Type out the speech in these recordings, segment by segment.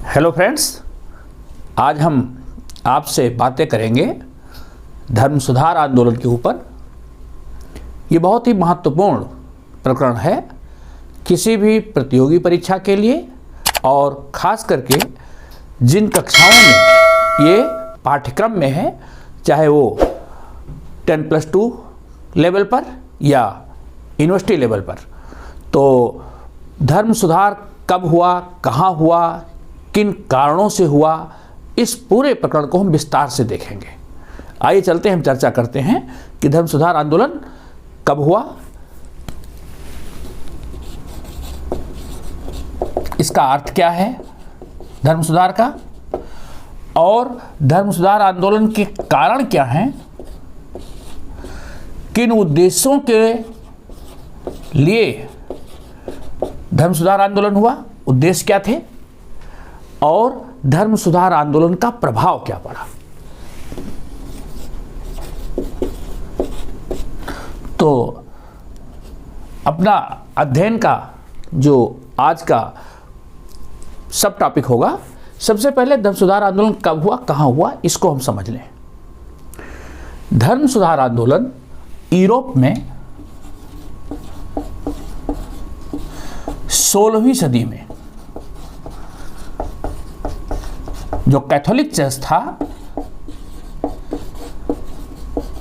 Hello friends, आज हम आपसे बातें करेंगे धर्म सुधार आंदोलन के ऊपर। ये बहुत ही महत्वपूर्ण प्रकरण है किसी भी प्रतियोगी परीक्षा के लिए, और ख़ास करके जिन कक्षाओं में ये पाठ्यक्रम में है, चाहे वो 10+2 लेवल पर या यूनिवर्सिटी लेवल पर। तो धर्म सुधार कब हुआ, कहाँ हुआ, किन कारणों से हुआ, इस पूरे प्रकरण को हम विस्तार से देखेंगे। आइए चलते हैं, हम चर्चा करते हैं कि धर्म सुधार आंदोलन कब हुआ, इसका अर्थ क्या है धर्म सुधार का, और धर्म सुधार आंदोलन के कारण क्या हैं, किन उद्देश्यों के लिए धर्म सुधार आंदोलन हुआ, उद्देश्य क्या थे, और धर्म सुधार आंदोलन का प्रभाव क्या पड़ा। तो अपना अध्ययन का जो आज का सब टॉपिक होगा, सबसे पहले धर्म सुधार आंदोलन कब हुआ, कहाँ हुआ, इसको हम समझ लें। धर्म सुधार आंदोलन यूरोप में 16वीं सदी में जो कैथोलिक चर्च था,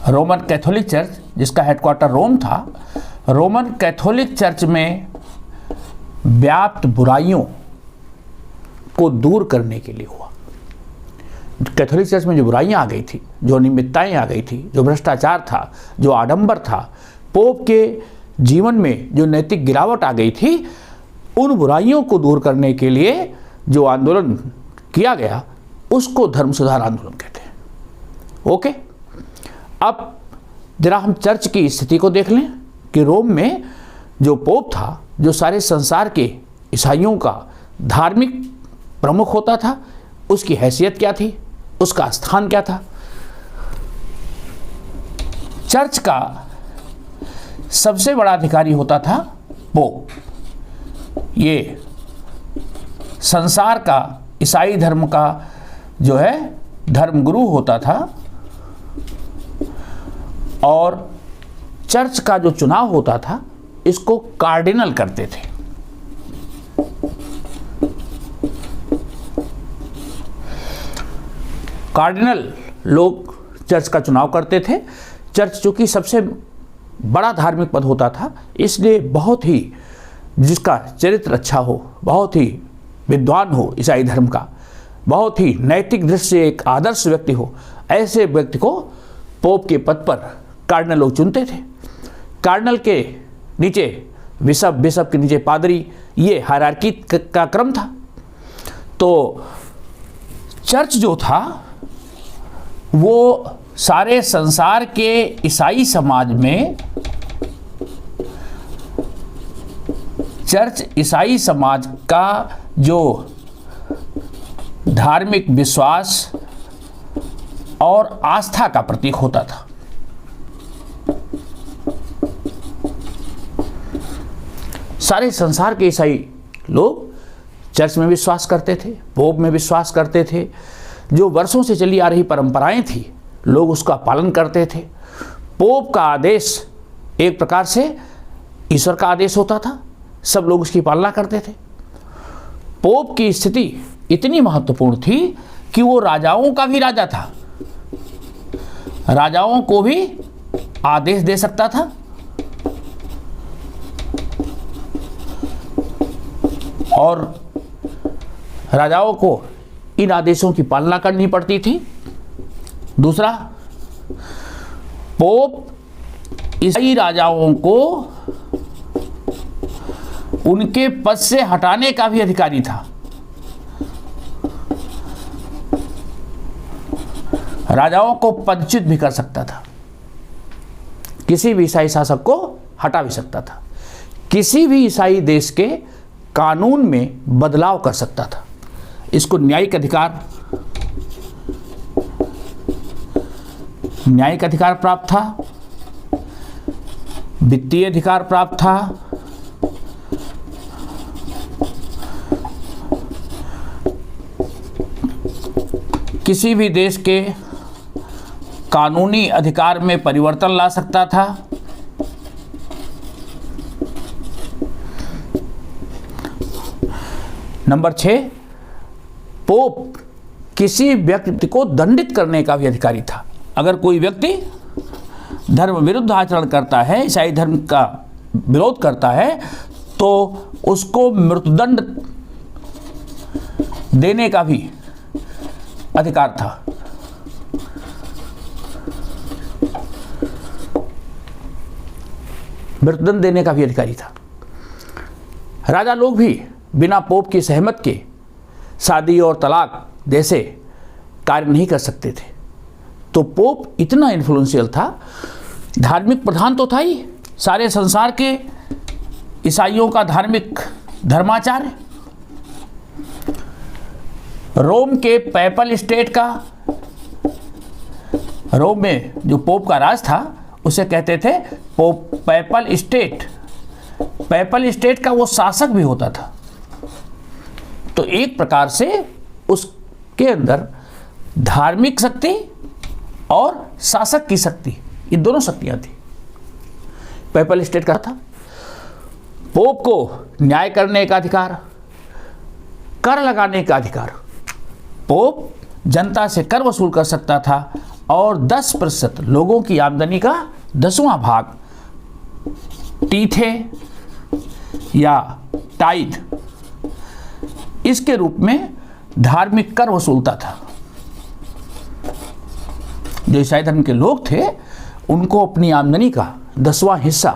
रोमन कैथोलिक चर्च, जिसका हेडक्वार्टर रोम था, रोमन कैथोलिक चर्च में व्याप्त बुराइयों को दूर करने के लिए हुआ। कैथोलिक चर्च में जो बुराइयां आ गई थी, जो अनियमितताएं आ गई थी, जो भ्रष्टाचार था, जो आडंबर था, पोप के जीवन में जो नैतिक गिरावट आ गई थी, उन बुराइयों को दूर करने के लिए जो आंदोलन किया गया, उसको धर्म सुधार आंदोलन कहते हैं। ओके, अब जरा हम चर्च की स्थिति को देख लें कि रोम में जो पोप था, जो सारे संसार के ईसाइयों का धार्मिक प्रमुख होता था, उसकी हैसियत क्या थी, उसका स्थान क्या था। चर्च का सबसे बड़ा अधिकारी होता था पोप। ये संसार का ईसाई धर्म का जो है धर्मगुरु होता था, और चर्च का जो चुनाव होता था, इसको कार्डिनल करते थे। कार्डिनल लोग चर्च का चुनाव करते थे। चर्च चूंकि सबसे बड़ा धार्मिक पद होता था, इसलिए बहुत ही जिसका चरित्र अच्छा हो, बहुत ही विद्वान हो ईसाई धर्म का, बहुत ही नैतिक दृष्टि से एक आदर्श व्यक्ति हो, ऐसे व्यक्ति को पोप के पद पर कार्डिनल लोग चुनते थे। कार्डिनल के नीचे बिशप, बिशप के नीचे पादरी, ये हायरार्की का क्रम था। तो चर्च जो था वो सारे संसार के ईसाई समाज में, चर्च ईसाई समाज का जो धार्मिक विश्वास और आस्था का प्रतीक होता था। सारे संसार के ईसाई लोग चर्च में विश्वास करते थे, पोप में विश्वास करते थे। जो वर्षों से चली आ रही परंपराएं थी, लोग उसका पालन करते थे। पोप का आदेश एक प्रकार से ईश्वर का आदेश होता था, सब लोग उसकी पालना करते थे। पोप की स्थिति इतनी महत्वपूर्ण थी कि वो राजाओं का भी राजा था, राजाओं को भी आदेश दे सकता था, और राजाओं को इन आदेशों की पालना करनी पड़ती थी। दूसरा, पोप ईसाई राजाओं को उनके पद से हटाने का भी अधिकारी था। राजाओं को पदच्युत भी कर सकता था, किसी भी ईसाई शासक को हटा भी सकता था, किसी भी ईसाई देश के कानून में बदलाव कर सकता था। इसको न्यायिक अधिकार प्राप्त था, वित्तीय अधिकार प्राप्त था, किसी भी देश के कानूनी अधिकार में परिवर्तन ला सकता था। नंबर 6, पोप किसी व्यक्ति को दंडित करने का भी अधिकारी था। अगर कोई व्यक्ति धर्म विरुद्ध आचरण करता है, ईसाई धर्म का विरोध करता है, तो उसको मृत्युदंड देने का भी अधिकार था। मृत्युदंड देने का भी अधिकारी था। राजा लोग भी बिना पोप की सहमत के शादी और तलाक जैसे कार्य नहीं कर सकते थे। तो पोप इतना इन्फ्लुएंशियल था, धार्मिक प्रधान तो था ही, सारे संसार के ईसाइयों का धार्मिक धर्माचार्य। रोम के पैपल स्टेट का, रोम में जो पोप का राज था उसे कहते थे पैपल स्टेट। पैपल स्टेट का वो शासक भी होता था। तो एक प्रकार से उसके अंदर धार्मिक शक्ति और शासक की शक्ति, ये दोनों शक्तियां थी। पैपल स्टेट का था। पोप को न्याय करने का अधिकार, कर लगाने का अधिकार। पोप जनता से कर वसूल कर सकता था और 10% लोगों की आमदनी का 10वां भाग टीथे या टाइड इसके रूप में धार्मिक कर वसूलता था। जो ईसाई धर्म के लोग थे उनको अपनी आमदनी का 10वां हिस्सा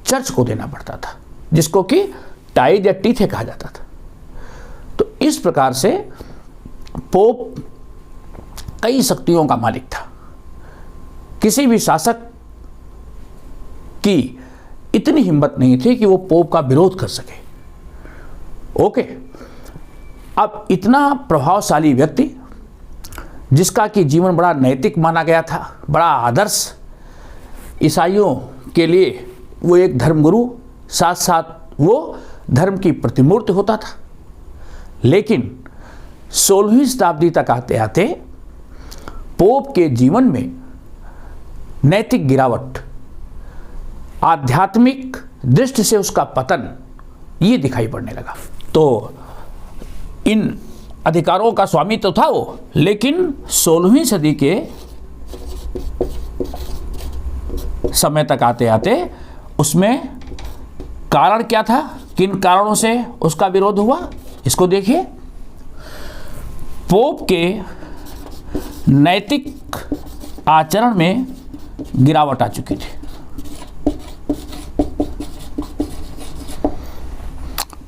चर्च को देना पड़ता था, जिसको कि टाइड या टीथे कहा जाता था। तो इस प्रकार से पोप कई शक्तियों का मालिक था। किसी भी शासक की इतनी हिम्मत नहीं थी कि वो पोप का विरोध कर सके। ओके, अब इतना प्रभावशाली व्यक्ति जिसका कि जीवन बड़ा नैतिक माना गया था, बड़ा आदर्श, ईसाइयों के लिए वो एक धर्मगुरु, साथ साथ वो धर्म की प्रतिमूर्ति होता था। लेकिन 16वीं शताब्दी तक आते आते पोप के जीवन में नैतिक गिरावट, आध्यात्मिक दृष्टि से उसका पतन, ये दिखाई पड़ने लगा। तो इन अधिकारों का स्वामी तो था वो, लेकिन 16वीं सदी के समय तक आते आते उसमें कारण क्या था, किन कारणों से उसका विरोध हुआ, इसको देखिए। पोप के नैतिक आचरण में गिरावट आ चुकी थी।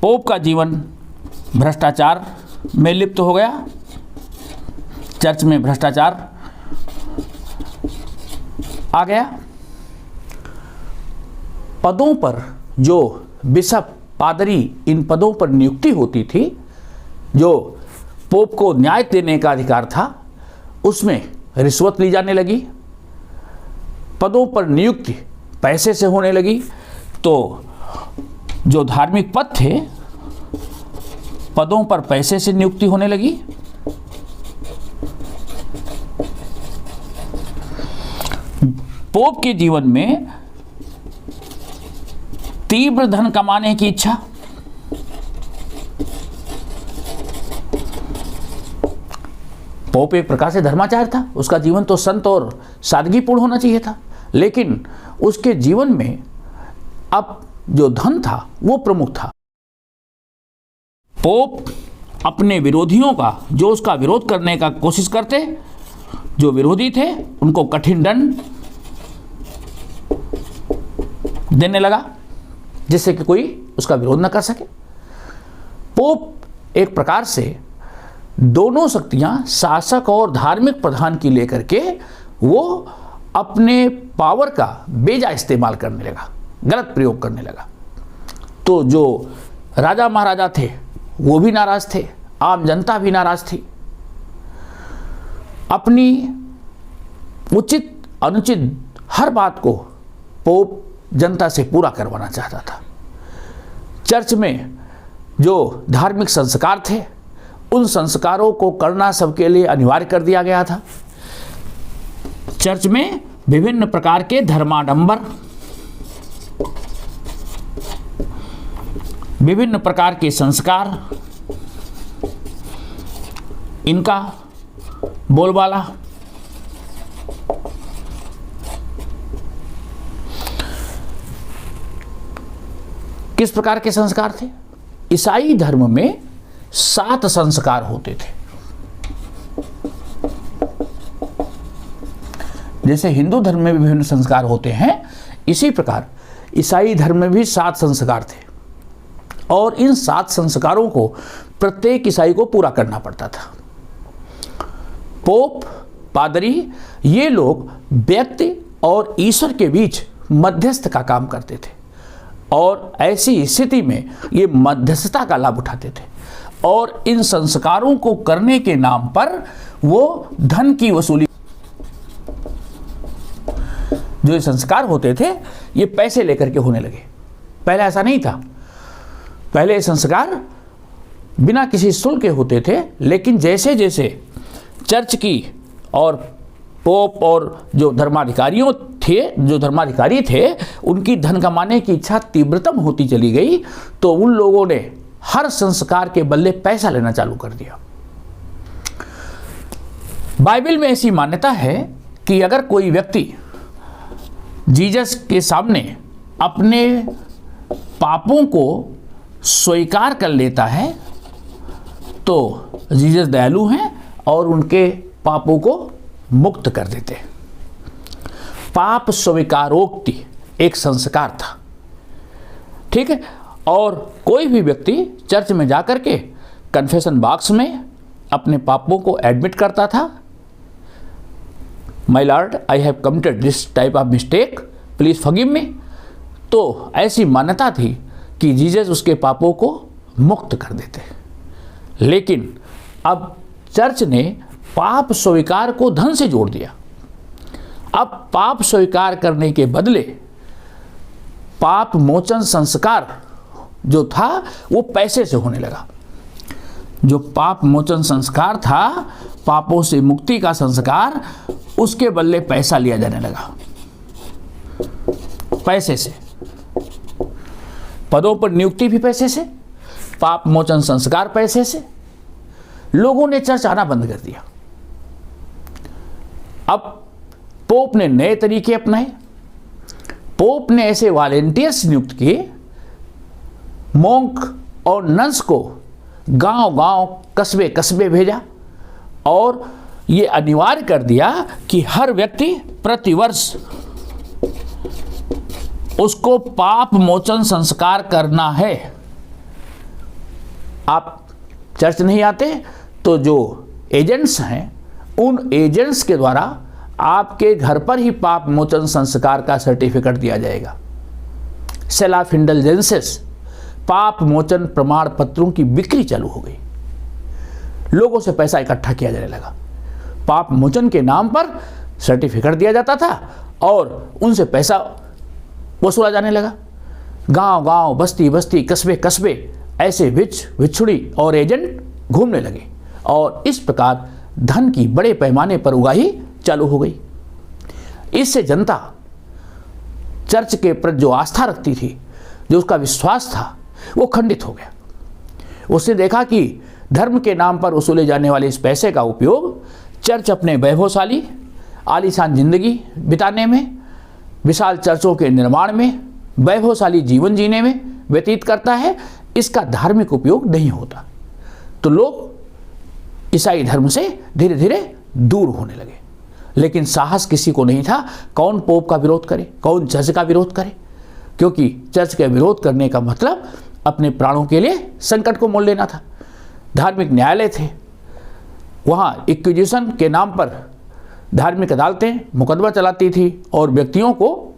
पोप का जीवन भ्रष्टाचार में लिप्त हो गया। चर्च में भ्रष्टाचार आ गया। पदों पर जो बिशप, पादरी, इन पदों पर नियुक्ति होती थी, जो पोप को न्याय देने का अधिकार था, उसमें रिश्वत ली जाने लगी। पदों पर नियुक्ति पैसे से होने लगी। तो जो धार्मिक पद थे, पदों पर पैसे से नियुक्ति होने लगी। पोप के जीवन में तीव्र धन कमाने की इच्छा, पोप एक प्रकार से धर्माचार्य था, उसका जीवन तो संत और सादगीपूर्ण होना चाहिए था, लेकिन उसके जीवन में अब जो धन था वो प्रमुख था। पोप अपने विरोधियों का, जो उसका विरोध करने का कोशिश करते, जो विरोधी थे, उनको कठिन दंड देने लगा, जिससे कि कोई उसका विरोध न कर सके। पोप एक प्रकार से दोनों शक्तियां, शासक और धार्मिक प्रधान की लेकर के वो अपने पावर का बेजा इस्तेमाल करने लगा, गलत प्रयोग करने लगा। तो जो राजा महाराजा थे वो भी नाराज थे, आम जनता भी नाराज थी। अपनी उचित अनुचित हर बात को पोप जनता से पूरा करवाना चाहता था। चर्च में जो धार्मिक संस्कार थे उन संस्कारों को करना सबके लिए अनिवार्य कर दिया गया था। चर्च में विभिन्न प्रकार के धर्माडंबर, विभिन्न प्रकार के संस्कार, इनका बोलबाला, किस प्रकार के संस्कार थे? ईसाई धर्म में 7 संस्कार होते थे। जैसे हिंदू धर्म में विभिन्न संस्कार होते हैं, इसी प्रकार ईसाई धर्म में भी 7 संस्कार थे और इन 7 संस्कारों को प्रत्येक ईसाई को पूरा करना पड़ता था। पोप, पादरी, ये लोग व्यक्ति और ईश्वर के बीच मध्यस्थ का काम करते थे और ऐसी स्थिति में ये मध्यस्थता का लाभ उठाते थे और इन संस्कारों को करने के नाम पर वो धन की वसूली, जो ये संस्कार होते थे ये पैसे लेकर के होने लगे। पहले ऐसा नहीं था। पहले ये संस्कार बिना किसी शुल्क के होते थे, लेकिन जैसे जैसे चर्च की और पोप और जो धर्माधिकारी थे उनकी धन कमाने की इच्छा तीव्रतम होती चली गई, तो उन लोगों ने हर संस्कार के बदले पैसा लेना चालू कर दिया। बाइबल में ऐसी मान्यता है कि अगर कोई व्यक्ति जीसस के सामने अपने पापों को स्वीकार कर लेता है तो जीसस दयालु हैं और उनके पापों को मुक्त कर देते हैं। पाप स्वीकारोक्ति एक संस्कार था, ठीक है। और कोई भी व्यक्ति चर्च में जाकर के कन्फेशन बॉक्स में अपने पापों को एडमिट करता था, my Lord I have committed this type of mistake, please forgive me. तो ऐसी मान्यता थी कि जीसस उसके पापों को मुक्त कर देते। लेकिन अब चर्च ने पाप स्वीकार को धन से जोड़ दिया। अब पाप स्वीकार करने के बदले पाप मोचन संस्कार जो था वो पैसे से होने लगा। जो पाप मोचन संस्कार था, पापों से मुक्ति का संस्कार, उसके बदले पैसा लिया जाने लगा। पैसे से पदों पर नियुक्ति भी पैसे से, पाप मोचन संस्कार पैसे से। लोगों ने चर्च आना बंद कर दिया। अब पोप ने नए तरीके अपनाए। पोप ने ऐसे वॉलेंटियर्स नियुक्त किए, मोंक और नन्स को गांव-गांव, कस्बे-कस्बे भेजा और ये अनिवार्य कर दिया कि हर व्यक्ति प्रतिवर्ष उसको पाप मोचन संस्कार करना है। आप चर्च नहीं आते तो जो एजेंट्स हैं, उन एजेंट्स के द्वारा आपके घर पर ही पाप मोचन संस्कार का सर्टिफिकेट दिया जाएगा। सेल ऑफ इंडल्जेंसेस, पाप मोचन प्रमाण पत्रों की बिक्री चालू हो गई। लोगों से पैसा इकट्ठा किया जाने लगा। पाप मोचन के नाम पर सर्टिफिकेट दिया जाता था और उनसे पैसा वसूला जाने लगा। गांव-गांव, बस्ती-बस्ती, कस्बे-कस्बे ऐसे भिक्षुड़ी और एजेंट घूमने लगे और इस प्रकार धन की बड़े पैमाने पर उगाही चालू हो गई। इससे जनता चर्च के प्रति जो आस्था रखती थी, जो उसका विश्वास था, वो खंडित हो गया। उसने देखा कि धर्म के नाम पर वसूले जाने वाले इस पैसे का उपयोग चर्च अपने वैभवशाली आलीशान जिंदगी बिताने में, विशाल चर्चों के निर्माण में, वैभवशाली जीवन जीने में व्यतीत करता है। इसका धार्मिक उपयोग नहीं होता। तो लोग ईसाई धर्म से धीरे धीरे दूर होने लगे। लेकिन साहस किसी को नहीं था, कौन पोप का विरोध करे, कौन चर्च का विरोध करे, क्योंकि चर्च का विरोध करने का मतलब अपने प्राणों के लिए संकट को मोल लेना था। धार्मिक न्यायालय थे, वहाँ इक्विजिशन के नाम पर धार्मिक अदालतें मुकदमा चलाती थी और व्यक्तियों को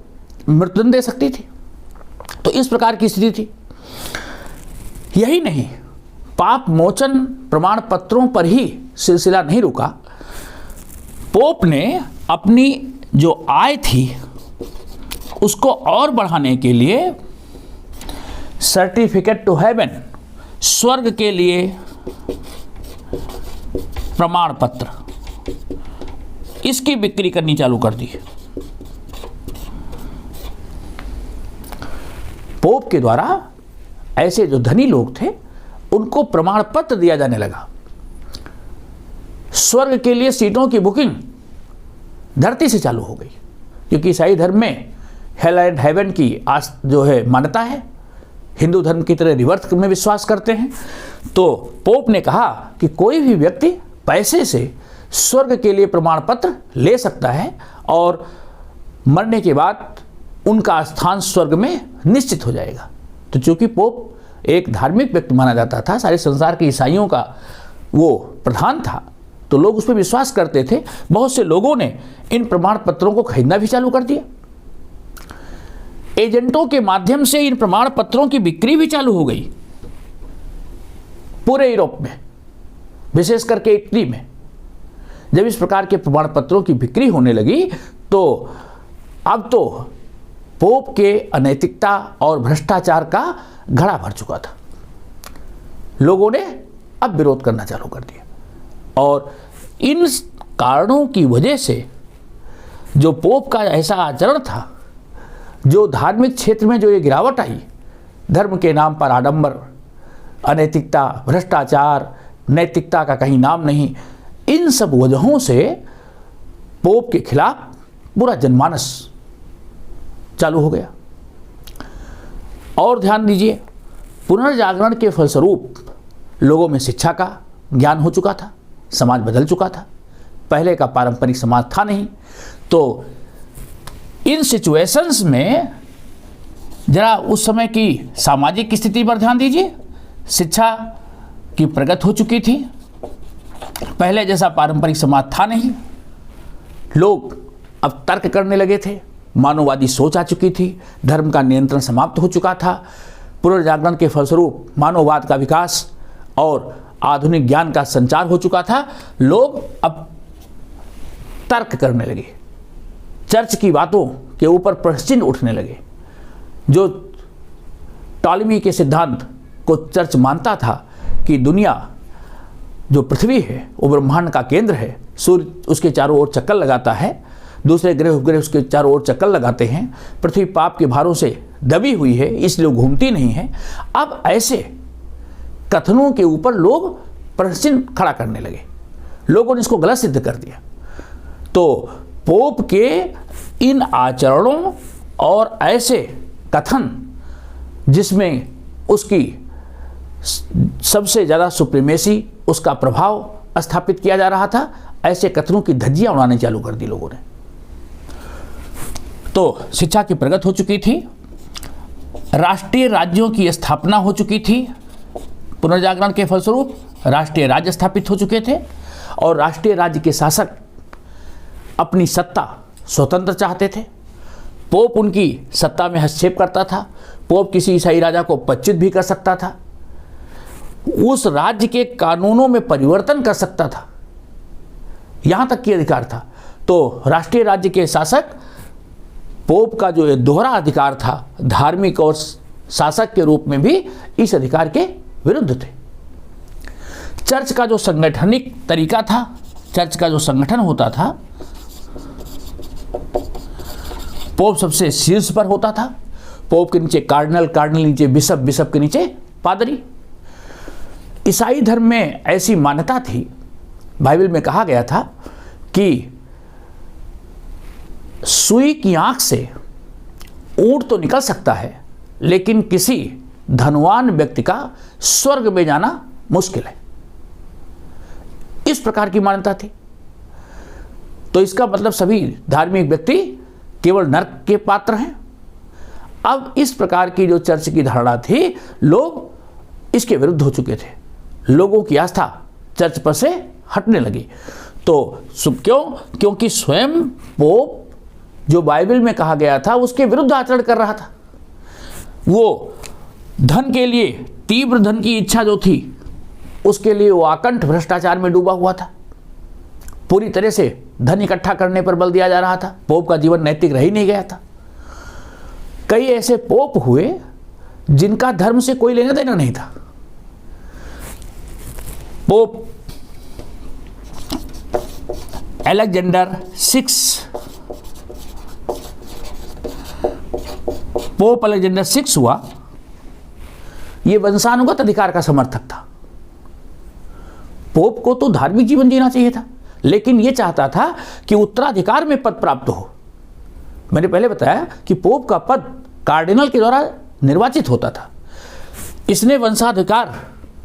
मृत्युदंड दे सकती थी। तो इस प्रकार की स्थिति थी। यही नहीं, पाप मोचन प्रमाण पत्रों पर ही सिलसिला नहीं रुका। पोप ने अपनी जो आय थी उसको और बढ़ाने के लिए सर्टिफिकेट टू हेवन, स्वर्ग के लिए प्रमाण पत्र, इसकी बिक्री करनी चालू कर दी। पोप के द्वारा ऐसे जो धनी लोग थे उनको प्रमाण पत्र दिया जाने लगा। स्वर्ग के लिए सीटों की बुकिंग धरती से चालू हो गई, क्योंकि ईसाई धर्म में हेल एंड हेवन की जो है मान्यता है, हिंदू धर्म की तरह रिवर्स में विश्वास करते हैं। तो पोप ने कहा कि कोई भी व्यक्ति पैसे से स्वर्ग के लिए प्रमाण पत्र ले सकता है और मरने के बाद उनका स्थान स्वर्ग में निश्चित हो जाएगा। तो चूंकि पोप एक धार्मिक व्यक्ति माना जाता था, सारे संसार के ईसाइयों का वो प्रधान था, तो लोग उस पर विश्वास करते थे। बहुत से लोगों ने इन प्रमाण पत्रों को खरीदना भी चालू कर दिया। एजेंटों के माध्यम से इन प्रमाण पत्रों की बिक्री भी चालू हो गई पूरे यूरोप में, विशेष करके इटली में। जब इस प्रकार के प्रमाण पत्रों की बिक्री होने लगी तो अब तो पोप के अनैतिकता और भ्रष्टाचार का घड़ा भर चुका था। लोगों ने अब विरोध करना चालू कर दिया और इन कारणों की वजह से जो पोप का ऐसा आचरण था, जो धार्मिक क्षेत्र में जो ये गिरावट आई, धर्म के नाम पर आडंबर, अनैतिकता, भ्रष्टाचार, नैतिकता का कहीं नाम नहीं, इन सब वजहों से पोप के खिलाफ पूरा जनमानस चालू हो गया। और ध्यान दीजिए, पुनर्जागरण के फलस्वरूप लोगों में शिक्षा का ज्ञान हो चुका था, समाज बदल चुका था। पहले का पारंपरिक समाज था नहीं। तो इन सिचुएशंस में जरा उस समय की सामाजिक स्थिति पर ध्यान दीजिए। शिक्षा की प्रगति हो चुकी थी, पहले जैसा पारंपरिक समाज था नहीं। लोग अब तर्क करने लगे थे, मानववादी सोच आ चुकी थी, धर्म का नियंत्रण समाप्त हो चुका था। पुनर्जागरण के फलस्वरूप मानववाद का विकास और आधुनिक ज्ञान का संचार हो चुका था। लोग अब तर्क करने लगे, चर्च की बातों के ऊपर प्रश्न उठने लगे। जो टॉलेमी के सिद्धांत को चर्च मानता था कि दुनिया जो पृथ्वी है वो ब्रह्मांड का केंद्र है, सूर्य उसके चारों ओर चक्कर लगाता है, दूसरे ग्रह उपग्रह उसके चारों ओर चक्कर लगाते हैं, पृथ्वी पाप के भारों से दबी हुई है इसलिए घूमती नहीं है। अब ऐसे कथनों के ऊपर लोग प्रश्न खड़ा करने लगे, लोगों ने इसको गलत सिद्ध कर दिया। तो पोप के इन आचरणों और ऐसे कथन जिसमें उसकी सबसे ज़्यादा सुप्रीमेसी, उसका प्रभाव स्थापित किया जा रहा था, ऐसे कथनों की धज्जियां उड़ाने चालू कर दी लोगों ने। तो शिक्षा की प्रगति हो चुकी थी, राष्ट्रीय राज्यों की स्थापना हो चुकी थी, पुनर्जागरण के फलस्वरूप राष्ट्रीय राज्य स्थापित हो चुके थे और राष्ट्रीय राज्य के शासक अपनी सत्ता स्वतंत्र चाहते थे। पोप उनकी सत्ता में हस्तक्षेप करता था। पोप किसी ईसाई राजा को पदच्युत भी कर सकता था, उस राज्य के कानूनों में परिवर्तन कर सकता था, यहां तक की अधिकार था। तो राष्ट्रीय राज्य के शासक पोप का जो दोहरा अधिकार था, धार्मिक और शासक के रूप में भी इस अधिकार के विरुद्ध थे। चर्च का जो संगठनिक तरीका था, चर्च का जो संगठन होता था, पोप सबसे शीर्ष पर होता था। पोप के नीचे कार्डिनल, कार्डिनल नीचे बिशप, बिशप के नीचे पादरी। ईसाई धर्म में ऐसी मान्यता थी, बाइबल में कहा गया था कि सुई की आंख से ऊंट तो निकल सकता है, लेकिन किसी धनवान व्यक्ति का स्वर्ग में जाना मुश्किल है। इस प्रकार की मान्यता थी। तो इसका मतलब सभी धार्मिक व्यक्ति केवल नरक के पात्र हैं। अब इस प्रकार की जो चर्च की धारणा थी, लोग इसके विरुद्ध हो चुके थे। लोगों की आस्था चर्च पर से हटने लगी। तो क्यों? क्योंकि स्वयं पोप जो बाइबल में कहा गया था उसके विरुद्ध आचरण कर रहा था। वो धन के लिए, तीव्र धन की इच्छा जो थी, उसके लिए वो आकंठ भ्रष्टाचार में डूबा हुआ था। पूरी तरह से धन इकट्ठा करने पर बल दिया जा रहा था। पोप का जीवन नैतिक रह ही नहीं गया था। कई ऐसे पोप हुए जिनका धर्म से कोई लेना देना नहीं था। पोप अलेक्जेंडर 6, पोप अलेक्जेंडर 6 हुआ, यह वंशानुगत अधिकार का समर्थक था। पोप को तो धार्मिक जीवन जीना चाहिए था, लेकिन यह चाहता था कि उत्तराधिकार में पद प्राप्त हो। मैंने पहले बताया कि पोप का पद कार्डिनल के द्वारा निर्वाचित होता था। इसने वंशाधिकार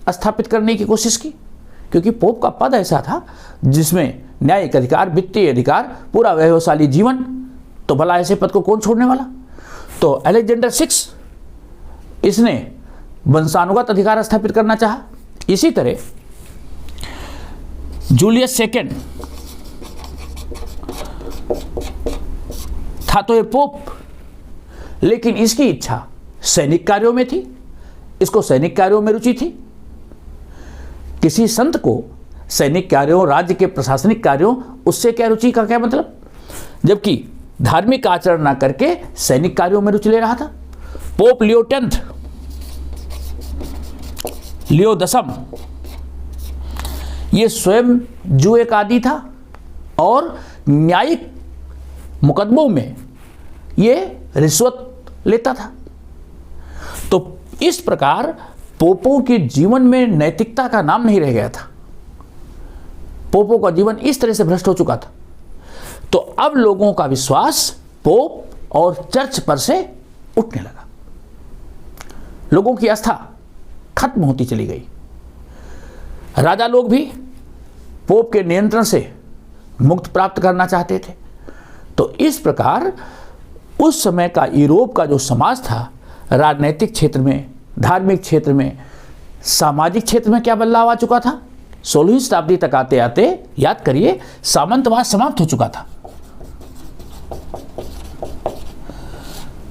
स्थापित करने की कोशिश की, क्योंकि पोप का पद ऐसा था जिसमें न्यायिक अधिकार, वित्तीय अधिकार, पूरा वैभवशाली जीवन, तो भला ऐसे पद को कौन छोड़ने वाला। तो अलेक्जेंडर 6 इसने वंशानुगत अधिकार स्थापित करना चाहा। इसी तरह जूलियस सेकेंड था तो ये पोप, लेकिन इसकी इच्छा सैनिक कार्यों में थी, इसको सैनिक कार्यों में रुचि थी। किसी संत को सैनिक कार्यों, राज्य के प्रशासनिक कार्यों, उससे क्या रुचि का क्या मतलब, जबकि धार्मिक आचरण ना करके सैनिक कार्यों में रुचि ले रहा था। पोप लियो 10, लियो 10 ये स्वयं जुए का आदी था और न्यायिक मुकदमों में ये रिश्वत लेता था। तो इस प्रकार पोपों के जीवन में नैतिकता का नाम नहीं रह गया था। पोपों का जीवन इस तरह से भ्रष्ट हो चुका था। तो अब लोगों का विश्वास पोप और चर्च पर से उठने लगा। लोगों की आस्था खत्म होती चली गई। राजा लोग भी पोप के नियंत्रण से मुक्त प्राप्त करना चाहते थे। तो इस प्रकार उस समय का यूरोप का जो समाज था, राजनैतिक क्षेत्र में, धार्मिक क्षेत्र में, सामाजिक क्षेत्र में क्या बदलाव आ चुका था। 16वीं शताब्दी तक आते आते याद करिए सामंतवाद समाप्त हो चुका था।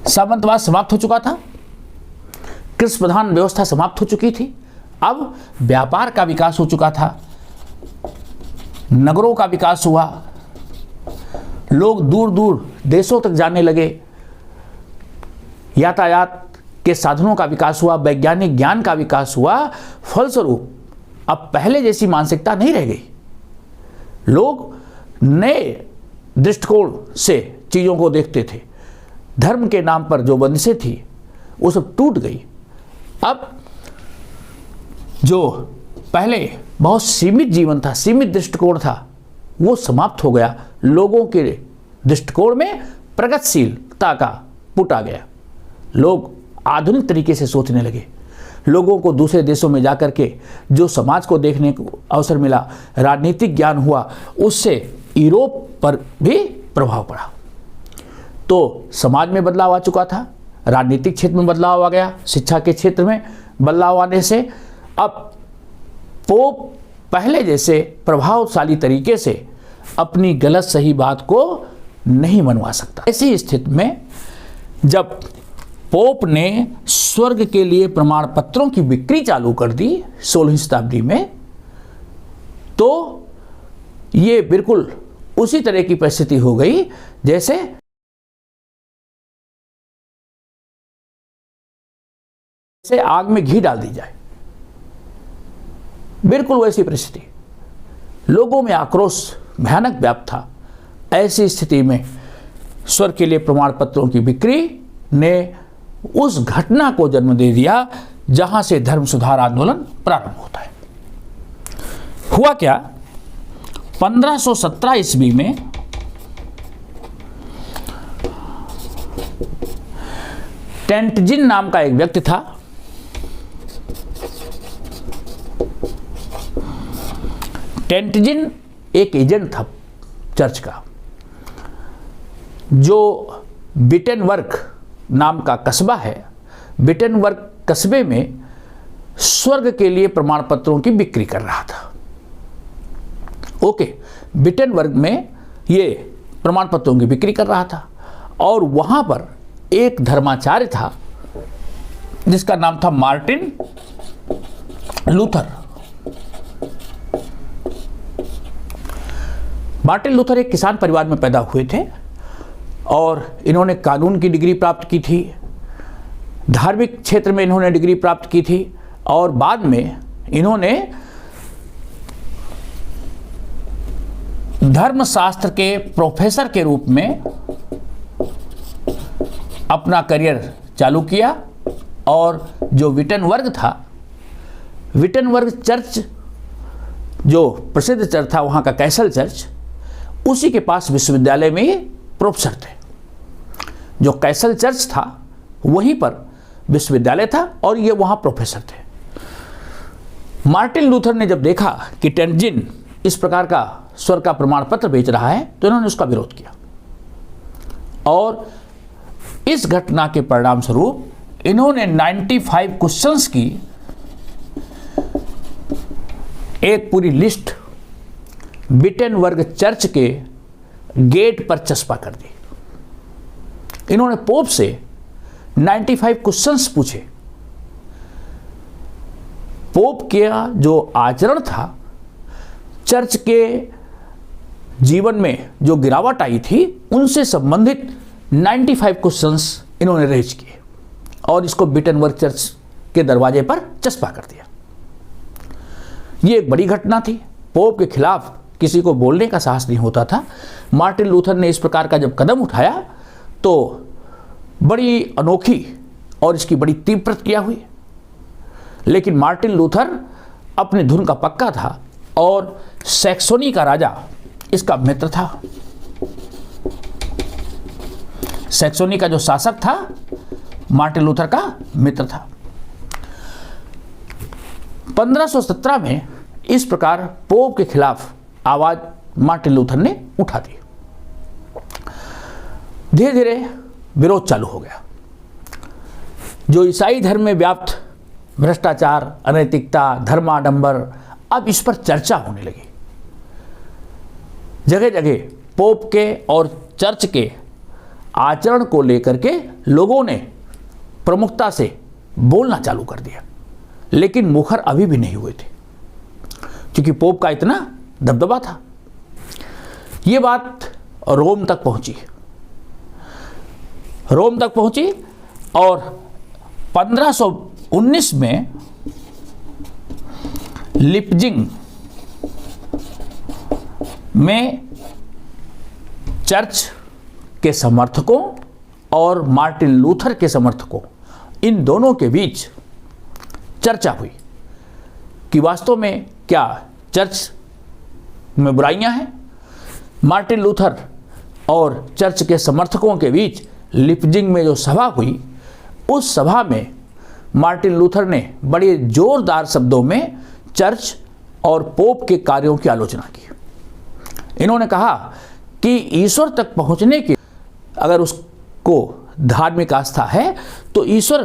सामंतवाद समाप्त हो चुका था, कृषि प्रधान व्यवस्था समाप्त हो चुकी थी। अब व्यापार का विकास हो चुका था, नगरों का विकास हुआ, लोग दूर दूर देशों तक जाने लगे, यातायात के साधनों का विकास हुआ, वैज्ञानिक ज्ञान का विकास हुआ। फलस्वरूप अब पहले जैसी मानसिकता नहीं रह गई। लोग नए दृष्टिकोण से चीज़ों को देखते थे। धर्म के नाम पर जो बंदिशें थी वो सब टूट गई। अब जो पहले बहुत सीमित जीवन था, सीमित दृष्टिकोण था, वो समाप्त हो गया। लोगों के दृष्टिकोण में प्रगतिशीलता का पुट आ गया। लोग आधुनिक तरीके से सोचने लगे। लोगों को दूसरे देशों में जाकर के जो समाज को देखने को अवसर मिला, राजनीतिक ज्ञान हुआ, उससे यूरोप पर भी प्रभाव पड़ा। तो समाज में बदलाव आ चुका था, राजनीतिक क्षेत्र में बदलाव आ गया, शिक्षा के क्षेत्र में बदलाव आने से अब पोप पहले जैसे प्रभावशाली तरीके से अपनी गलत सही बात को नहीं मनवा सकता। ऐसी स्थिति में जब पोप ने स्वर्ग के लिए प्रमाण पत्रों की बिक्री चालू कर दी 16वीं शताब्दी में, तो ये बिल्कुल उसी तरह की परिस्थिति हो गई जैसे आग में घी डाल दी जाए। बिल्कुल वैसी परिस्थिति, लोगों में आक्रोश भयानक व्याप्त था। ऐसी स्थिति में स्वर्ग के लिए प्रमाण पत्रों की बिक्री ने उस घटना को जन्म दे दिया जहां से धर्म सुधार आंदोलन प्रारंभ होता है। हुआ क्या, 1517 ईस्वी में टेंटजिन नाम का एक व्यक्ति था। टेंटजिन एक एजेंट था चर्च का, जो विटेनबर्ग नाम का कस्बा है। विटेनबर्ग कस्बे में स्वर्ग के लिए प्रमाण पत्रों की बिक्री कर रहा था। ओके, विटेनबर्ग में ये प्रमाण पत्रों की बिक्री कर रहा था और वहां पर एक धर्माचार्य था जिसका नाम था मार्टिन लूथर। मार्टिन लूथर एक किसान परिवार में पैदा हुए थे और इन्होंने कानून की डिग्री प्राप्त की थी, धार्मिक क्षेत्र में इन्होंने डिग्री प्राप्त की थी और बाद में इन्होंने धर्मशास्त्र के प्रोफेसर के रूप में अपना करियर चालू किया और जो विटनबर्ग था, विटनबर्ग चर्च जो प्रसिद्ध चर्च था वहाँ का कैसल चर्च, उसी के पास विश्वविद्यालय में ये प्रोफेसर थे। जो कैसल चर्च था वहीं पर विश्वविद्यालय था और ये वहाँ प्रोफेसर थे। मार्टिन लूथर ने जब देखा कि टेंजिन इस प्रकार का स्वर का प्रमाण पत्र बेच रहा है तो इन्होंने उसका विरोध किया और इस घटना के परिणाम स्वरूप इन्होंने 95 क्वेश्चंस की एक पूरी लिस्ट विटनबर्ग चर्च के गेट पर चस्पा कर दी। इन्होंने पोप से 95 क्वेश्चंस पूछे। पोप का जो आचरण था, चर्च के जीवन में जो गिरावट आई थी, उनसे संबंधित 95 क्वेश्चंस इन्होंने रेज किए और इसको विटनबर्ग चर्च के दरवाजे पर चस्पा कर दिया। ये एक बड़ी घटना थी। पोप के खिलाफ किसी को बोलने का साहस नहीं होता था। मार्टिन लूथर ने इस प्रकार का जब कदम उठाया तो बड़ी अनोखी और इसकी बड़ी तीव्र प्रतिक्रिया हुई। लेकिन मार्टिन लूथर अपनी धुन का पक्का था और सैक्सोनी का राजा इसका मित्र था। सैक्सोनी का जो शासक था मार्टिन लूथर का मित्र था। 1517 में इस प्रकार पोप के खिलाफ आवाज मार्टिन लूथर ने उठा दी। धीरे धीरे विरोध चालू हो गया। जो ईसाई धर्म में व्याप्त भ्रष्टाचार, अनैतिकता, धर्माडंबर, अब इस पर चर्चा होने लगी। जगह जगह पोप के और चर्च के आचरण को लेकर के लोगों ने प्रमुखता से बोलना चालू कर दिया, लेकिन मुखर अभी भी नहीं हुए थे क्योंकि पोप का इतना दबदबा था। ये बात रोम तक पहुंची। रोम तक पहुंची और 1519 में लिप्जिंग में चर्च के समर्थकों और मार्टिन लूथर के समर्थकों, इन दोनों के बीच चर्चा हुई कि वास्तव में क्या चर्च में बुराइयां हैं। मार्टिन लूथर और चर्च के समर्थकों के बीच लिप्जिंग में जो सभा हुई, उस सभा में मार्टिन लूथर ने बड़े जोरदार शब्दों में चर्च और पोप के कार्यों की आलोचना की। इन्होंने कहा कि ईश्वर तक पहुंचने की अगर उसको धार्मिक आस्था है तो ईश्वर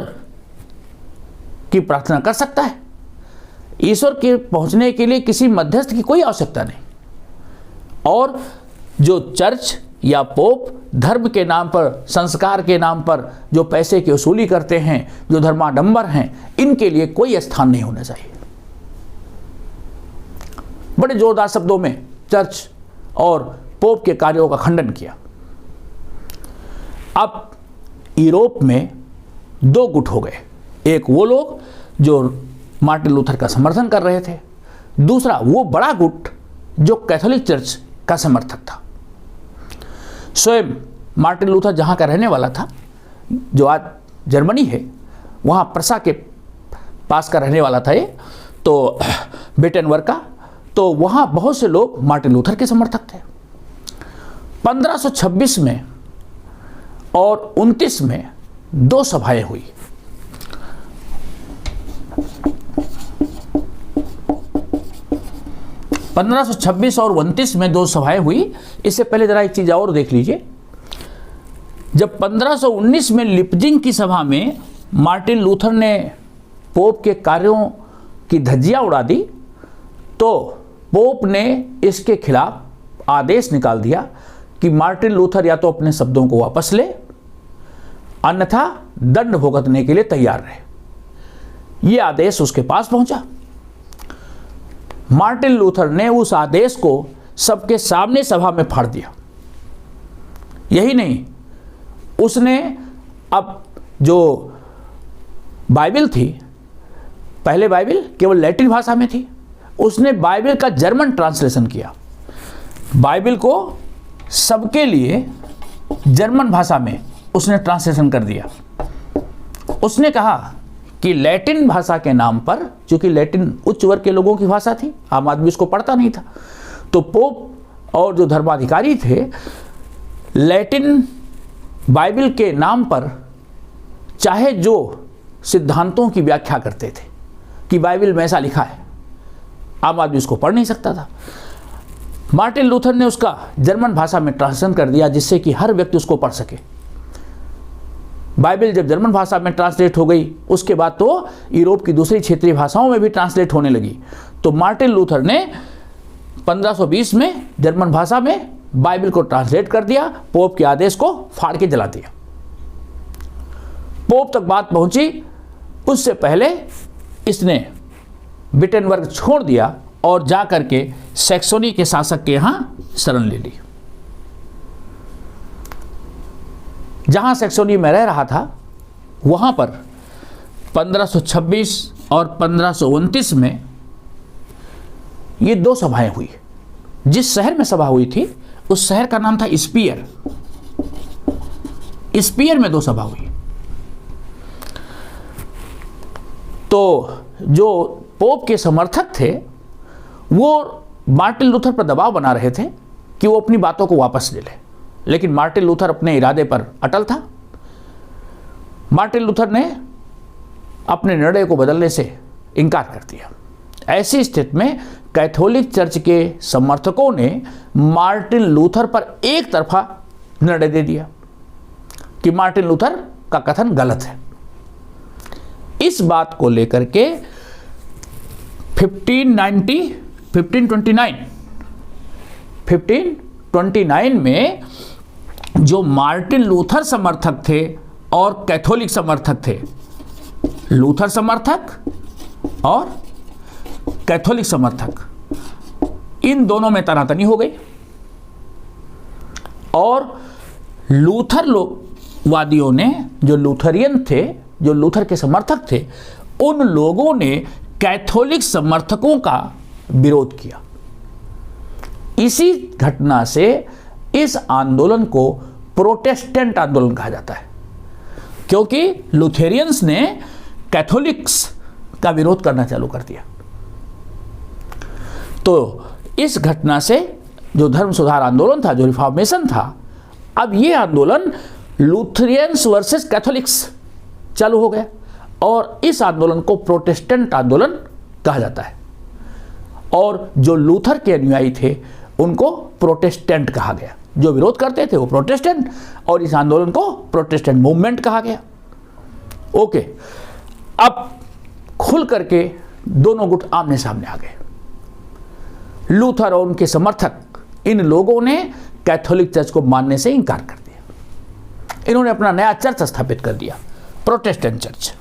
की प्रार्थना कर सकता है। ईश्वर के पहुंचने के लिए किसी मध्यस्थ की कोई आवश्यकता नहीं। और जो चर्च या पोप धर्म के नाम पर, संस्कार के नाम पर जो पैसे की वसूली करते हैं, जो धर्माडंबर हैं, इनके लिए कोई स्थान नहीं होना चाहिए। बड़े जोरदार शब्दों में चर्च और पोप के कार्यों का खंडन किया। अब यूरोप में दो गुट हो गए। एक वो लोग जो मार्टिन लूथर का समर्थन कर रहे थे, दूसरा वो बड़ा गुट जो कैथोलिक चर्च का समर्थक था। स्वयं मार्टिन लूथर जहाँ का रहने वाला था, जो आज जर्मनी है, वहाँ प्रसा के पास का रहने वाला था ये, तो विटनबर्ग का, तो वहाँ बहुत से लोग मार्टिन लूथर के समर्थक थे। 1526 में और 29 में दो सभाएं हुई। (1526 और 29 में दो सभाएं हुई। इससे पहले जरा एक चीज और देख लीजिए। जब 1519 में लिप्जिंग की सभा में मार्टिन लूथर ने पोप के कार्यों की धज्जियां उड़ा दी, तो पोप ने इसके खिलाफ आदेश निकाल दिया कि मार्टिन लूथर या तो अपने शब्दों को वापस ले, अन्यथा दंड भुगतने के लिए तैयार रहे। यह आदेश उसके पास पहुंचा। मार्टिन लूथर ने उस आदेश को सबके सामने सभा में फाड़ दिया। यही नहीं, उसने अब जो बाइबल थी, पहले बाइबल केवल लैटिन भाषा में थी, उसने बाइबल का जर्मन ट्रांसलेशन किया बाइबल को सबके लिए जर्मन भाषा में उसने ट्रांसलेशन कर दिया। उसने कहा कि लैटिन भाषा के नाम पर, चूंकि लैटिन उच्च वर्ग के लोगों की भाषा थी, आम आदमी उसको पढ़ता नहीं था, तो पोप और जो धर्माधिकारी थे लैटिन बाइबल के नाम पर चाहे जो सिद्धांतों की व्याख्या करते थे कि बाइबल में ऐसा लिखा है, आम आदमी उसको पढ़ नहीं सकता था। मार्टिन लूथर ने उसका जर्मन भाषा में ट्रांसलेशन कर दिया जिससे कि हर व्यक्ति उसको पढ़ सके। बाइबल जब जर्मन भाषा में ट्रांसलेट हो गई, उसके बाद तो यूरोप की दूसरी क्षेत्रीय भाषाओं में भी ट्रांसलेट होने लगी। तो मार्टिन लूथर ने 1520 में जर्मन भाषा में बाइबल को ट्रांसलेट कर दिया, पोप के आदेश को फाड़ के जला दिया। पोप तक बात पहुंची, उससे पहले इसने विटेनबर्ग छोड़ दिया और जा करके सैक्सोनी के शासक के यहां शरण ले ली। जहां सैक्सोनी में रह रहा था वहां पर 1526 और 1529 में ये दो सभाएं हुई। जिस शहर में सभा हुई थी उस शहर का नाम था स्पीयर। स्पीयर में दो सभा हुई। तो जो पोप के समर्थक थे वो मार्टिन लूथर पर दबाव बना रहे थे कि वो अपनी बातों को वापस ले ले, लेकिन मार्टिन लूथर अपने इरादे पर अटल था। मार्टिन लूथर ने अपने निर्णय को बदलने से इनकार कर दिया। ऐसी स्थिति में कैथोलिक चर्च के समर्थकों ने मार्टिन लूथर पर एक तरफा निर्णय दे दिया कि मार्टिन लूथर का कथन गलत है। इस बात को लेकर के 1529 में जो मार्टिन लूथर समर्थक थे और कैथोलिक समर्थक थे, लूथर समर्थक और कैथोलिक समर्थक, इन दोनों में तनातनी हो गई और लूथर वादियों ने, जो लूथरियन थे, जो लूथर के समर्थक थे, उन लोगों ने कैथोलिक समर्थकों का विरोध किया। इसी घटना से इस आंदोलन को प्रोटेस्टेंट आंदोलन कहा जाता है, क्योंकि लूथेरियंस ने कैथोलिक्स का विरोध करना चालू कर दिया। तो इस घटना से जो धर्म सुधार आंदोलन था, जो रिफॉर्मेशन था, अब ये आंदोलन लूथेरियंस वर्सेस कैथोलिक्स चालू हो गया और इस आंदोलन को प्रोटेस्टेंट आंदोलन कहा जाता है। और जो लूथर के अनुयायी थे उनको प्रोटेस्टेंट कहा गया, जो विरोध करते थे वो प्रोटेस्टेंट, और इस आंदोलन को प्रोटेस्टेंट मूवमेंट कहा गया। ओके, अब खुल करके दोनों गुट आमने सामने आ गए। लूथर और उनके समर्थक, इन लोगों ने कैथोलिक चर्च को मानने से इनकार कर दिया। इन्होंने अपना नया चर्च स्थापित कर दिया, प्रोटेस्टेंट चर्च।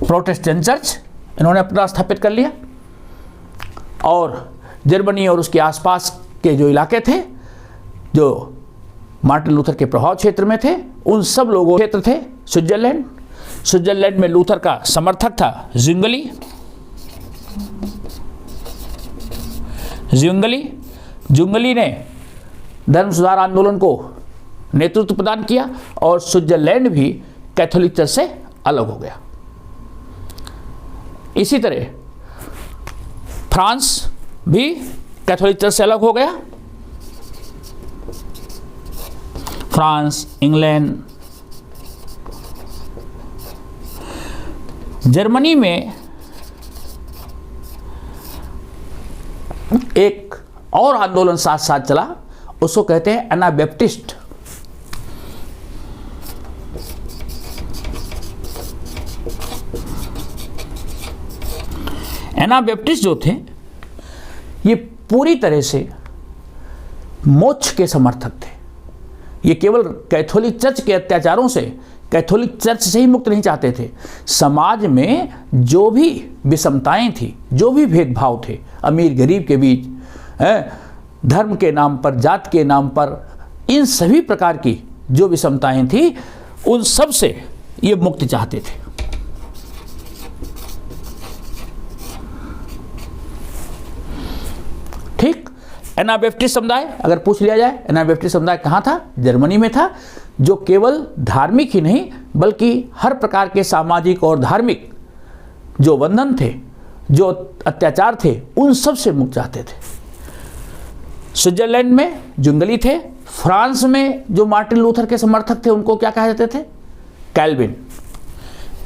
प्रोटेस्टेंट चर्च इन्होंने अपना स्थापित कर लिया और जर्मनी और उसके आसपास के जो इलाके थे, जो मार्टिन लूथर के प्रभाव क्षेत्र में थे, उन सब लोगों क्षेत्र थे स्विट्जरलैंड। स्विट्जरलैंड में लूथर का समर्थक था जुंगली ने धर्म सुधार आंदोलन को नेतृत्व प्रदान किया और स्विट्जरलैंड भी कैथोलिक चर्च से अलग हो गया। इसी तरह फ्रांस भी कैथोलिक चर्च से अलग हो गया। फ्रांस, इंग्लैंड, जर्मनी में एक और आंदोलन साथ साथ चला, उसको कहते हैं एनाबैप्टिस्ट। एनाबैप्टिस्ट जो थे ये पूरी तरह से मोक्ष के समर्थक थे। ये केवल कैथोलिक चर्च के अत्याचारों से, कैथोलिक चर्च से ही मुक्त नहीं चाहते थे। समाज में जो भी विषमताएं थी, जो भी भेदभाव थे, अमीर गरीब के बीच, धर्म के नाम पर, जात के नाम पर, इन सभी प्रकार की जो विषमताएं थी, उन सब से ये मुक्ति चाहते थे। एनाबैप्टिस्ट समुदाय अगर पूछ लिया जाए, एनाबैप्टिस्ट समुदाय कहाँ था? जर्मनी में था, जो केवल धार्मिक ही नहीं बल्कि हर प्रकार के सामाजिक और धार्मिक जो बंधन थे, जो अत्याचार थे, उन सब से मुक्त चाहते थे। स्विट्जरलैंड में जुंगली थे। फ्रांस में जो मार्टिन लूथर के समर्थक थे उनको क्या कहा जाते थे? कैल्विन।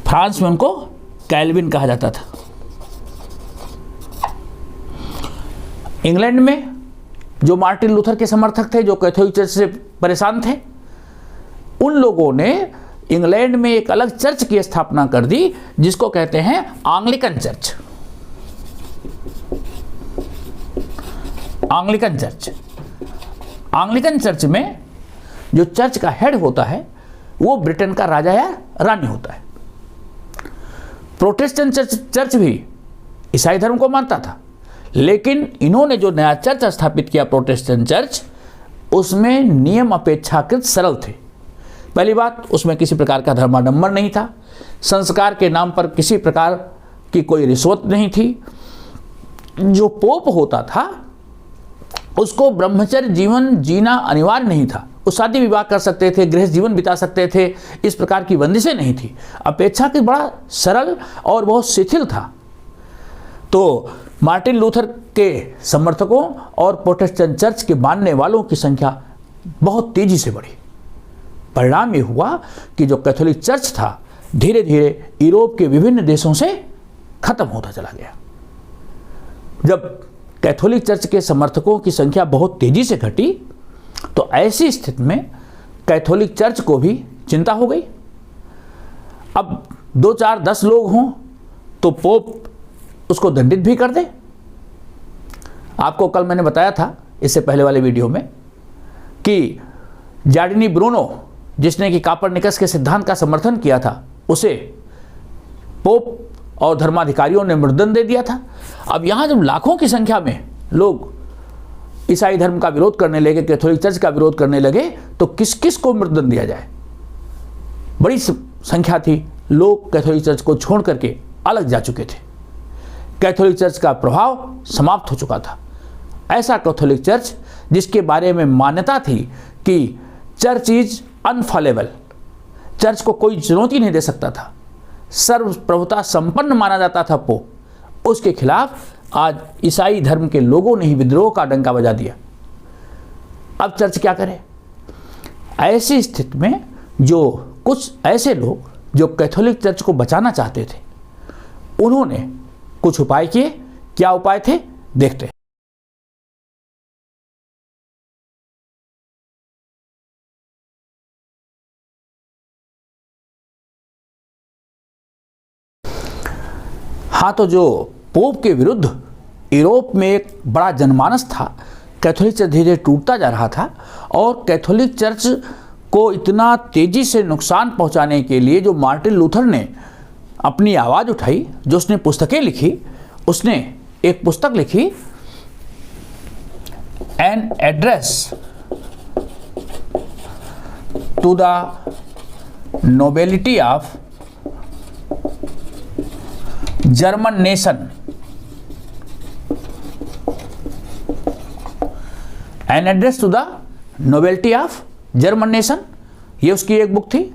फ्रांस में उनको कैल्विन कहा जाता था। इंग्लैंड में जो मार्टिन लूथर के समर्थक थे, जो कैथोलिक चर्च से परेशान थे, उन लोगों ने इंग्लैंड में एक अलग चर्च की स्थापना कर दी जिसको कहते हैं Anglican church. Anglican church. Anglican church में जो चर्च का हेड होता है वो ब्रिटेन का राजा या रानी होता है। प्रोटेस्टेंट चर्च भी ईसाई धर्म को मानता था, लेकिन इन्होंने जो नया चर्च स्थापित किया प्रोटेस्टेंट चर्च, उसमें नियम अपेक्षाकृत सरल थे। पहली बात, उसमें किसी प्रकार का धर्माडंबर नहीं था, संस्कार के नाम पर किसी प्रकार की कोई रिश्वत नहीं थी। जो पोप होता था उसको ब्रह्मचर्य जीवन जीना अनिवार्य नहीं था, वो शादी विवाह कर सकते थे, गृहस्थ जीवन बिता सकते थे, इस प्रकार की बंदिशें नहीं थी। अपेक्षाकृत बड़ा सरल और बहुत शिथिल था। तो मार्टिन लूथर के समर्थकों और प्रोटेस्टेंट चर्च के मानने वालों की संख्या बहुत तेजी से बढ़ी। परिणाम ये हुआ कि जो कैथोलिक चर्च था धीरे धीरे यूरोप के विभिन्न देशों से खत्म होता चला गया। जब कैथोलिक चर्च के समर्थकों की संख्या बहुत तेजी से घटी तो ऐसी स्थिति में कैथोलिक चर्च को भी चिंता हो गई। अब 2, 4, 10 लोग हों तो पोप उसको दंडित भी कर दे। आपको कल मैंने बताया था इससे पहले वाले वीडियो में कि जार्डिनी ब्रूनो, जिसने कि कापरनिकस के सिद्धांत का समर्थन किया था, उसे पोप और धर्माधिकारियों ने मृत्युदंड दे दिया था। अब यहाँ जब लाखों की संख्या में लोग ईसाई धर्म का विरोध करने लगे, कैथोलिक चर्च का विरोध करने लगे, तो किस किस को मृत्युदंड दिया जाए? बड़ी संख्या थी। लोग कैथोलिक चर्च को छोड़ करके अलग जा चुके थे। कैथोलिक चर्च का प्रभाव समाप्त हो चुका था। ऐसा कैथोलिक चर्च जिसके बारे में मान्यता थी कि चर्च इज अनफॉलेबल, चर्च को कोई चुनौती नहीं दे सकता था, सर्वप्रभुता संपन्न माना जाता था पोप, उसके खिलाफ आज ईसाई धर्म के लोगों ने ही विद्रोह का डंका बजा दिया। अब चर्च क्या करे? ऐसी स्थिति में जो कुछ ऐसे लोग जो कैथोलिक चर्च को बचाना चाहते थे, उन्होंने कुछ उपाय किए। क्या उपाय थे? देखते हैं। हाँ, तो जो पोप के विरुद्ध यूरोप में एक बड़ा जनमानस था, कैथोलिक चर्च धीरे धीरे टूटता जा रहा था और कैथोलिक चर्च को इतना तेजी से नुकसान पहुंचाने के लिए जो मार्टिन लूथर ने अपनी आवाज़ उठाई, जो उसने पुस्तकें लिखी, उसने एक पुस्तक लिखी, an address to the nobility of German nation. An address to the nobility of German nation, ये उसकी एक बुक थी।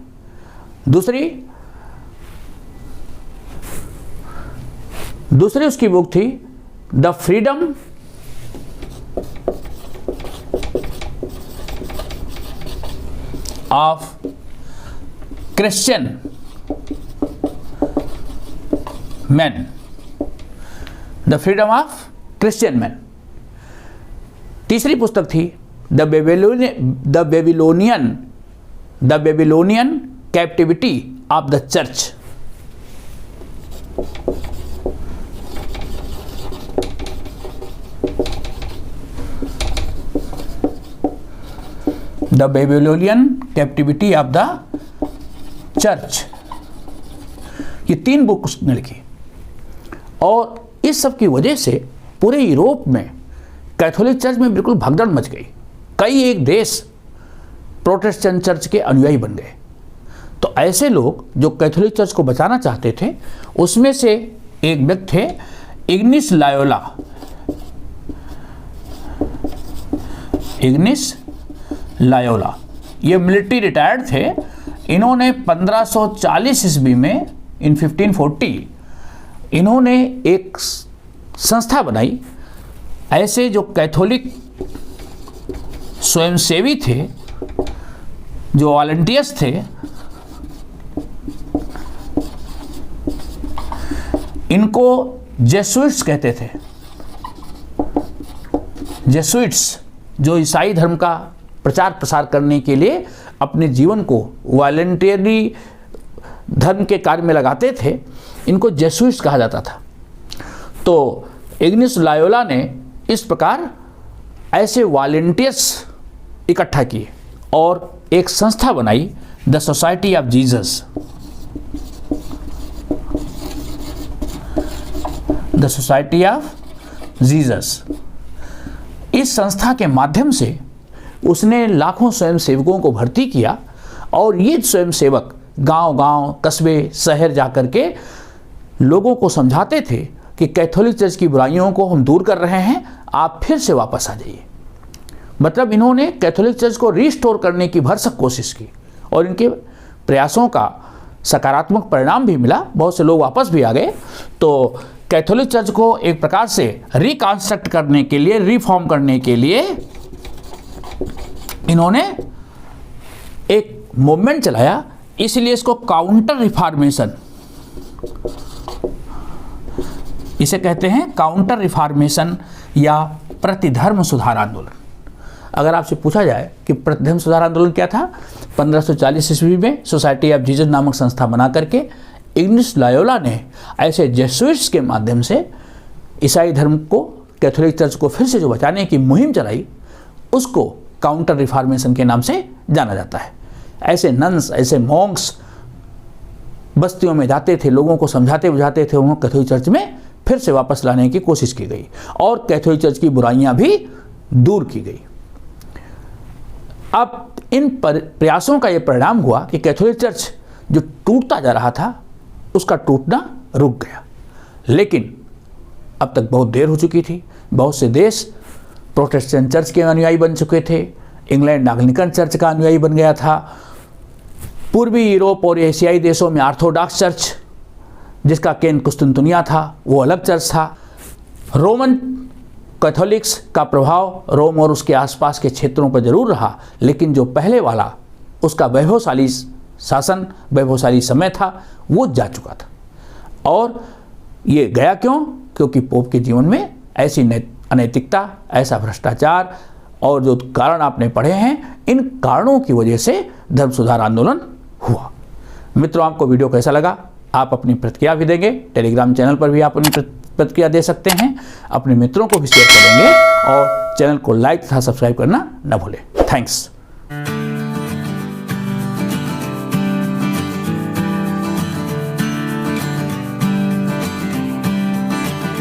दूसरी उसकी बुक थी the freedom of Christian man, the freedom of Christian man. तीसरी पुस्तक थी the Babylonian captivity of the church. The Babylonian captivity of the church, ये 3 बुक उसने लिखी। और इस सब की वजह से पूरे यूरोप में कैथोलिक चर्च में बिल्कुल भगदड़ मच गई। कई एक देश प्रोटेस्टेंट चर्च के अनुयायी बन गए। तो ऐसे लोग जो कैथोलिक चर्च को बचाना चाहते थे, उसमें से एक व्यक्ति थे इग्निस लायोला। इग्निस लायोला। ये मिलिट्री रिटायर्ड थे। इन्होंने 1540 ईस्वी में, इन 1540, इन्होंने एक संस्था बनाई। ऐसे जो कैथोलिक स्वयंसेवी थे, जो वॉलंटियर्स थे, इनको जेसुइट्स कहते थे। जेसुइट्स जो ईसाई धर्म का प्रचार प्रसार करने के लिए अपने जीवन को वॉलंटियरली धर्म के कार्य में लगाते थे, इनको जेसुइट्स कहा जाता था। तो इग्निस लायोला ने इस प्रकार ऐसे वॉलंटियर्स इकट्ठा किए और एक संस्था बनाई, the society of Jesus. The society of Jesus. इस संस्था के माध्यम से उसने लाखों स्वयंसेवकों को भर्ती किया और ये स्वयंसेवक गांव-गांव, कस्बे, शहर जाकर के लोगों को समझाते थे कि कैथोलिक चर्च की बुराइयों को हम दूर कर रहे हैं, आप फिर से वापस आ जाइए। मतलब इन्होंने कैथोलिक चर्च को रिस्टोर करने की भरसक कोशिश की और इनके प्रयासों का सकारात्मक परिणाम भी मिला। बहुत से लोग वापस भी आ गए। तो कैथोलिक चर्च को एक प्रकार से रिकंस्ट्रक्ट करने के लिए, रिफॉर्म करने के लिए इन्होंने एक मूवमेंट चलाया। इसलिए इसको काउंटर रिफॉर्मेशन, इसे कहते हैं काउंटर रिफॉर्मेशन या प्रतिधर्म सुधार आंदोलन। अगर आपसे पूछा जाए कि प्रतिधर्म सुधार आंदोलन क्या था, 1540 ईस्वी में सोसाइटी ऑफ जीसस नामक संस्था बना करके इग्निस लायोला ने ऐसे जेसुइट्स के माध्यम से ईसाई धर्म को, कैथोलिक चर्च को फिर से जो बचाने की मुहिम चलाई, उसको काउंटर रिफॉर्मेशन के नाम से जाना जाता है। ऐसे नन्स, ऐसे मॉन्क्स बस्तियों में जाते थे, लोगों को समझाते बुझाते थे, उन्हें कैथोलिक चर्च में फिर से वापस लाने की कोशिश की गई और कैथोलिक चर्च की बुराइयां भी दूर की गई। अब इन प्रयासों का यह परिणाम हुआ कि कैथोलिक चर्च जो टूटता जा रहा था, उसका टूटना रुक गया। लेकिन अब तक बहुत देर हो चुकी थी। बहुत से देश प्रोटेस्टेंट चर्च के अनुयायी बन चुके थे। इंग्लैंड एंग्लिकन चर्च का अनुयायी बन गया था। पूर्वी यूरोप और एशियाई देशों में ऑर्थोडॉक्स चर्च, जिसका केंद्र कुस्तुनतुनिया था, वो अलग चर्च था। रोमन कैथोलिक्स का प्रभाव रोम और उसके आसपास के क्षेत्रों पर जरूर रहा, लेकिन जो पहले वाला उसका वैभवशाली शासन, वैभवशाली समय था, वो जा चुका था। और ये गया क्यों? क्योंकि पोप के जीवन में ऐसी अनैतिकता, ऐसा भ्रष्टाचार और जो कारण आपने पढ़े हैं, इन कारणों की वजह से धर्म सुधार आंदोलन हुआ। मित्रों, आपको वीडियो कैसा लगा? आप अपनी प्रतिक्रिया भी देंगे। टेलीग्राम चैनल पर भी आप अपनी प्रतिक्रिया दे सकते हैं। अपने मित्रों को भी शेयर करेंगे और चैनल को लाइक तथा सब्सक्राइब करना न भूलें। थैंक्स।